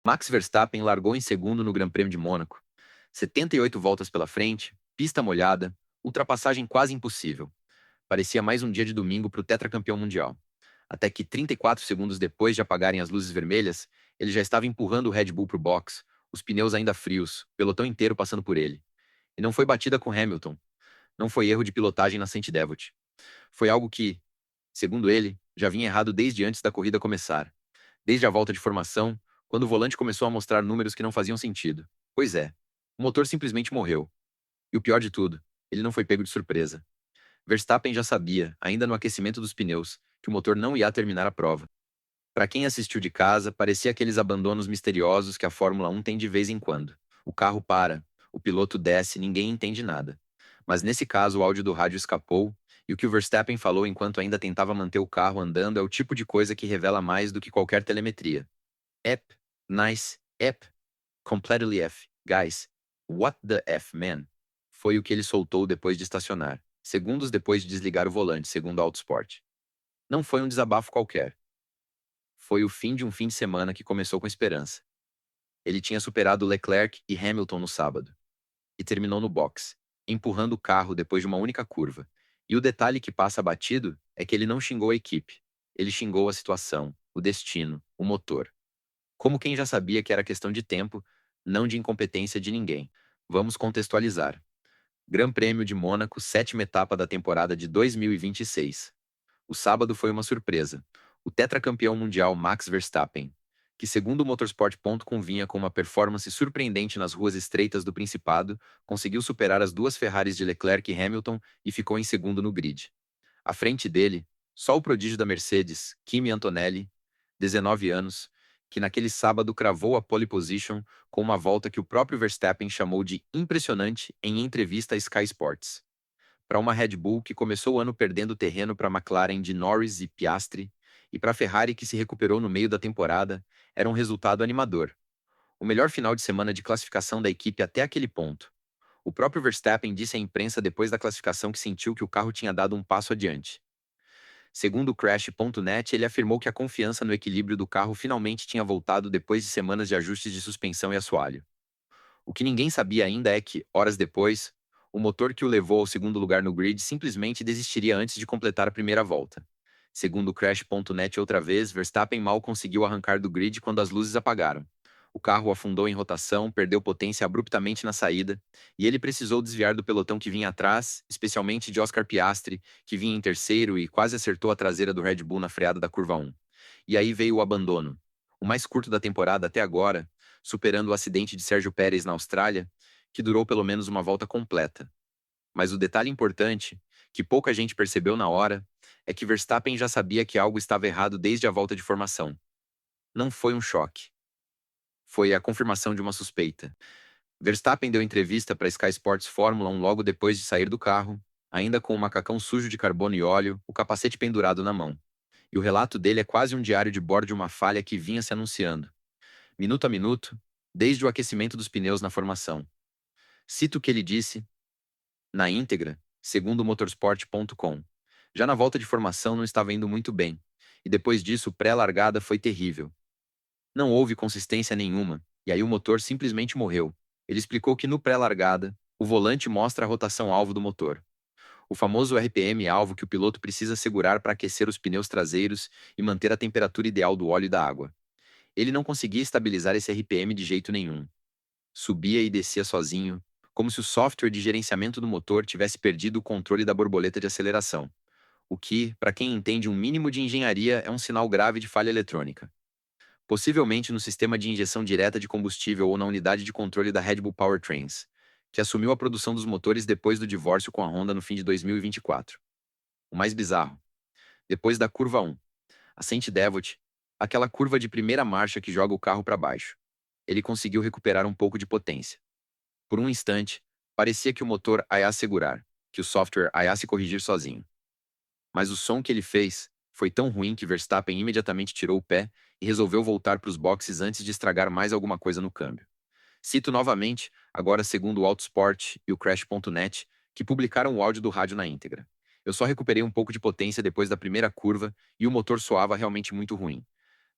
Max Verstappen largou em segundo no Grande Prêmio de Mônaco. 78 voltas pela frente, pista molhada, ultrapassagem quase impossível. Parecia mais um dia de domingo para o tetracampeão mundial. Até que 34 segundos depois de apagarem as luzes vermelhas, ele já estava empurrando o Red Bull para o box, os pneus ainda frios, o pelotão inteiro passando por ele. E não foi batida com Hamilton, não foi erro de pilotagem na Saint Devote. Foi algo que, segundo ele, já vinha errado desde antes da corrida começar. Desde a volta de formação, quando o volante começou a mostrar números que não faziam sentido. Pois é, o motor simplesmente morreu. E o pior de tudo, ele não foi pego de surpresa. Verstappen já sabia, ainda no aquecimento dos pneus, que o motor não ia terminar a prova. Para quem assistiu de casa, parecia aqueles abandonos misteriosos que a Fórmula 1 tem de vez em quando. O carro para, o piloto desce, ninguém entende nada. Mas nesse caso o áudio do rádio escapou, e o que o Verstappen falou enquanto ainda tentava manter o carro andando é o tipo de coisa que revela mais do que qualquer telemetria. App, nice, app, completely F, guys, what the F, man? Foi o que ele soltou depois de estacionar, segundos depois de desligar o volante, segundo a Autosport. Não foi um desabafo qualquer. Foi o fim de um fim de semana que começou com esperança. Ele tinha superado Leclerc e Hamilton no sábado. E terminou no box, empurrando o carro depois de uma única curva. E o detalhe que passa batido é que ele não xingou a equipe. Ele xingou a situação, o destino, o motor. Como quem já sabia que era questão de tempo, não de incompetência de ninguém. Vamos contextualizar. Gran Prêmio de Mônaco, sétima etapa da temporada de 2026. O sábado foi uma surpresa. O tetracampeão mundial Max Verstappen, que segundo o Motorsport.com vinha com uma performance surpreendente nas ruas estreitas do Principado, conseguiu superar as duas Ferraris de Leclerc e Hamilton e ficou em segundo no grid. À frente dele, só o prodígio da Mercedes, Kimi Antonelli, 19 anos, que naquele sábado cravou a pole position com uma volta que o próprio Verstappen chamou de impressionante em entrevista à Sky Sports. Para uma Red Bull que começou o ano perdendo terreno para a McLaren de Norris e Piastri, e para a Ferrari que se recuperou no meio da temporada, era um resultado animador. O melhor final de semana de classificação da equipe até aquele ponto. O próprio Verstappen disse à imprensa depois da classificação que sentiu que o carro tinha dado um passo adiante. Segundo o Crash.net, ele afirmou que a confiança no equilíbrio do carro finalmente tinha voltado depois de semanas de ajustes de suspensão e assoalho. O que ninguém sabia ainda é que, horas depois, o motor que o levou ao segundo lugar no grid simplesmente desistiria antes de completar a primeira volta. Segundo o Crash.net outra vez, Verstappen mal conseguiu arrancar do grid quando as luzes apagaram. O carro afundou em rotação, perdeu potência abruptamente na saída, e ele precisou desviar do pelotão que vinha atrás, especialmente de Oscar Piastri, que vinha em terceiro e quase acertou a traseira do Red Bull na freada da curva 1. E aí veio o abandono. O mais curto da temporada até agora, superando o acidente de Sérgio Pérez na Austrália, que durou pelo menos uma volta completa. Mas o detalhe importante, que pouca gente percebeu na hora, é que Verstappen já sabia que algo estava errado desde a volta de formação. Não foi um choque. Foi a confirmação de uma suspeita. Verstappen deu entrevista para Sky Sports Fórmula 1 logo depois de sair do carro, ainda com o macacão sujo de carbono e óleo, o capacete pendurado na mão. E o relato dele é quase um diário de bordo de uma falha que vinha se anunciando, minuto a minuto, desde o aquecimento dos pneus na formação. Cito o que ele disse, na íntegra, segundo o motorsport.com. Já na volta de formação não estava indo muito bem, e depois disso o pré-largada foi terrível. Não houve consistência nenhuma, e aí o motor simplesmente morreu. Ele explicou que no pré-largada, o volante mostra a rotação alvo do motor. O famoso RPM alvo que o piloto precisa segurar para aquecer os pneus traseiros e manter a temperatura ideal do óleo e da água. Ele não conseguia estabilizar esse RPM de jeito nenhum. Subia e descia sozinho, como se o software de gerenciamento do motor tivesse perdido o controle da borboleta de aceleração. O que, para quem entende um mínimo de engenharia, é um sinal grave de falha eletrônica. Possivelmente no sistema de injeção direta de combustível ou na unidade de controle da Red Bull Powertrains, que assumiu a produção dos motores depois do divórcio com a Honda no fim de 2024. O mais bizarro, depois da curva 1, a Saint Devote, aquela curva de primeira marcha que joga o carro para baixo, ele conseguiu recuperar um pouco de potência. Por um instante, parecia que o motor ia segurar, que o software ia se corrigir sozinho. Mas o som que ele fez foi tão ruim que Verstappen imediatamente tirou o pé e resolveu voltar para os boxes antes de estragar mais alguma coisa no câmbio. Cito novamente, agora segundo o Autosport e o Crash.net, que publicaram o áudio do rádio na íntegra. Eu só recuperei um pouco de potência depois da primeira curva e o motor soava realmente muito ruim.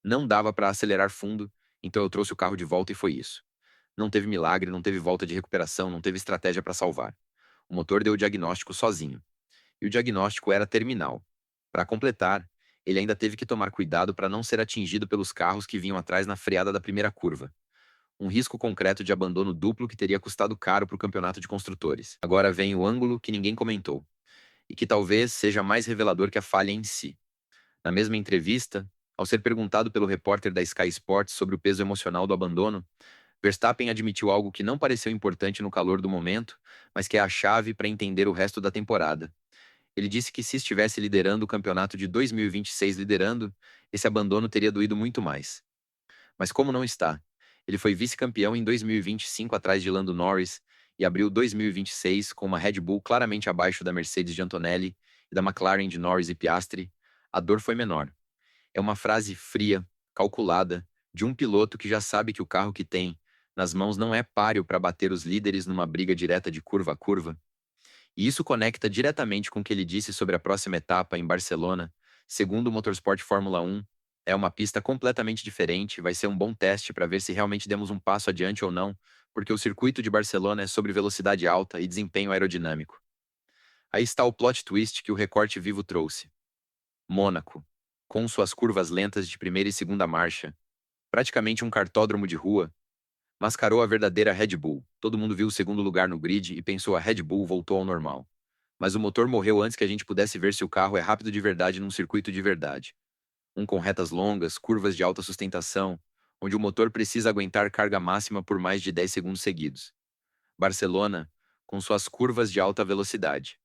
Não dava para acelerar fundo Então eu trouxe o carro de volta e foi isso. Não teve milagre, não teve volta de recuperação, não teve estratégia para salvar. O motor deu o diagnóstico sozinho. E o diagnóstico era terminal. Para completar, ele ainda teve que tomar cuidado para não ser atingido pelos carros que vinham atrás na freada da primeira curva. Um risco concreto de abandono duplo que teria custado caro para o campeonato de construtores. Agora vem o ângulo que ninguém comentou, e que talvez seja mais revelador que a falha em si. Na mesma entrevista, ao ser perguntado pelo repórter da Sky Sports sobre o peso emocional do abandono, Verstappen admitiu algo que não pareceu importante no calor do momento, mas que é a chave para entender o resto da temporada. Ele disse que se estivesse liderando o campeonato de 2026 liderando, esse abandono teria doído muito mais. Mas como não está? Ele foi vice-campeão em 2025 atrás de Lando Norris e abriu 2026 com uma Red Bull claramente abaixo da Mercedes de Antonelli e da McLaren de Norris e Piastri. A dor foi menor. É uma frase fria, calculada, de um piloto que já sabe que o carro que tem nas mãos não é páreo para bater os líderes numa briga direta de curva a curva. E isso conecta diretamente com o que ele disse sobre a próxima etapa em Barcelona. Segundo o Motorsport Fórmula 1, é uma pista completamente diferente, vai ser um bom teste para ver se realmente demos um passo adiante ou não, porque o circuito de Barcelona é sobre velocidade alta e desempenho aerodinâmico. Aí está o plot twist que o recorte vivo trouxe. Mônaco, com suas curvas lentas de primeira e segunda marcha, praticamente um cartódromo de rua, mascarou a verdadeira Red Bull. Todo mundo viu o segundo lugar no grid e pensou a Red Bull voltou ao normal. Mas o motor morreu antes que a gente pudesse ver se o carro é rápido de verdade num circuito de verdade. Um com retas longas, curvas de alta sustentação, onde o motor precisa aguentar carga máxima por mais de 10 segundos seguidos. Barcelona, com suas curvas de alta velocidade.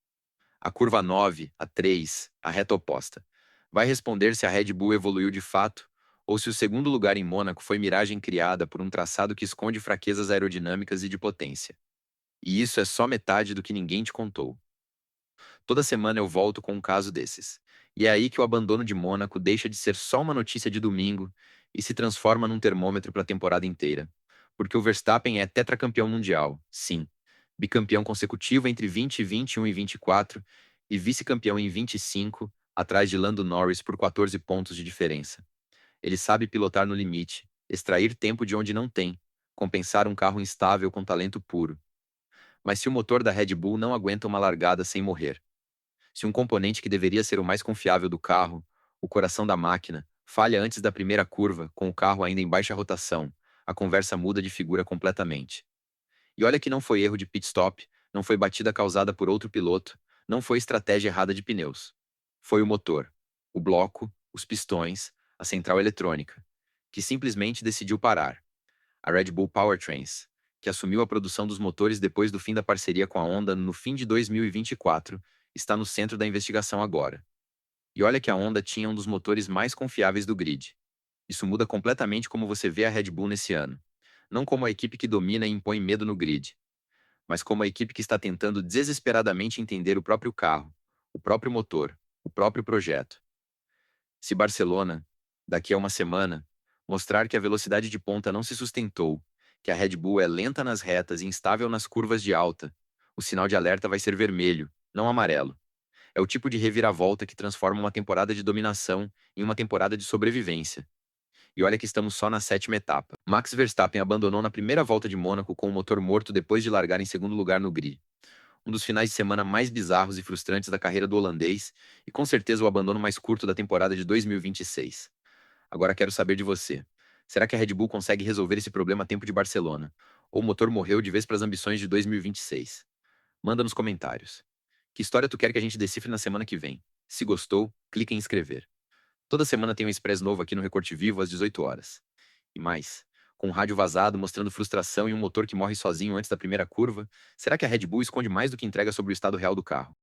A curva 9, a 3, a reta oposta. Vai responder se a Red Bull evoluiu de fato, ou se o segundo lugar em Mônaco foi miragem criada por um traçado que esconde fraquezas aerodinâmicas e de potência. E isso é só metade do que ninguém te contou. Toda semana eu volto com um caso desses. E é aí que o abandono de Mônaco deixa de ser só uma notícia de domingo e se transforma num termômetro para a temporada inteira. Porque o Verstappen é tetracampeão mundial, sim. Bicampeão consecutivo entre 2021 e 24 e vice-campeão em 25, atrás de Lando Norris por 14 pontos de diferença. Ele sabe pilotar no limite, extrair tempo de onde não tem, compensar um carro instável com talento puro. Mas se o motor da Red Bull não aguenta uma largada sem morrer, se um componente que deveria ser o mais confiável do carro, o coração da máquina, falha antes da primeira curva, com o carro ainda em baixa rotação, a conversa muda de figura completamente. E olha que não foi erro de pit stop, não foi batida causada por outro piloto, não foi estratégia errada de pneus. Foi o motor, o bloco, os pistões, a central eletrônica, que simplesmente decidiu parar. A Red Bull Powertrains, que assumiu a produção dos motores depois do fim da parceria com a Honda no fim de 2024, está no centro da investigação agora. E olha que a Honda tinha um dos motores mais confiáveis do grid. Isso muda completamente como você vê a Red Bull nesse ano. Não como a equipe que domina e impõe medo no grid, mas como a equipe que está tentando desesperadamente entender o próprio carro, o próprio motor, o próprio projeto. Se Barcelona, daqui a uma semana, mostrar que a velocidade de ponta não se sustentou, que a Red Bull é lenta nas retas e instável nas curvas de alta, o sinal de alerta vai ser vermelho, não amarelo. É o tipo de reviravolta que transforma uma temporada de dominação em uma temporada de sobrevivência. E olha que estamos só na sétima etapa. Max Verstappen abandonou na primeira volta de Mônaco com o motor morto depois de largar em segundo lugar no grid. Um dos finais de semana mais bizarros e frustrantes da carreira do holandês, e com certeza o abandono mais curto da temporada de 2026. Agora quero saber de você. Será que a Red Bull consegue resolver esse problema a tempo de Barcelona? Ou o motor morreu de vez para as ambições de 2026? Manda nos comentários. Que história tu quer que a gente decifre na semana que vem? Se gostou, clique em inscrever. Toda semana tem um Express novo aqui no Recorte Vivo às 18 horas. E mais, com um rádio vazado mostrando frustração e um motor que morre sozinho antes da primeira curva, será que a Red Bull esconde mais do que entrega sobre o estado real do carro?